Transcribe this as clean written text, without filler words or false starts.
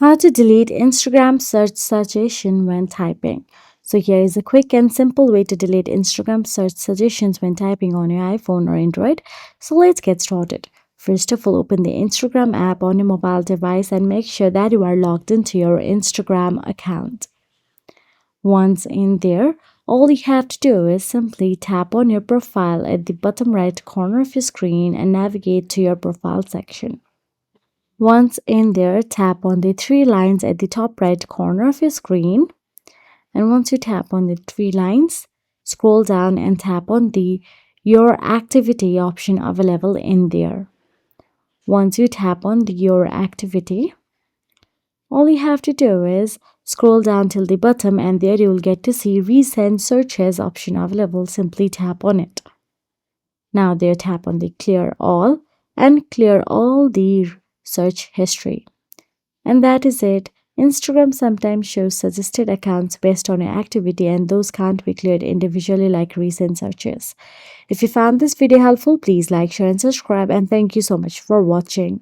How to delete Instagram search suggestion when typing. So here is a quick and simple way to delete Instagram search suggestions when typing on your iPhone or Android. So let's get started. First of all, open the Instagram app on your mobile device and make sure that you are logged into your Instagram account. Once in there, all you have to do is simply tap on your profile at the bottom right corner of your screen and navigate to your profile section. Once in there, tap on the three lines at the top right corner of your screen. And once you tap on the three lines, scroll down and tap on the Your Activity option available in there. Once you tap on the Your Activity, all you have to do is scroll down till the bottom and there you will get to see Recent Searches option available. Simply tap on it. Now there tap on the Clear All and clear all the search history. And that is it. Instagram sometimes shows suggested accounts based on your activity, and those can't be cleared individually like recent searches. If you found this video helpful, please like, share, and subscribe. And thank you so much for watching.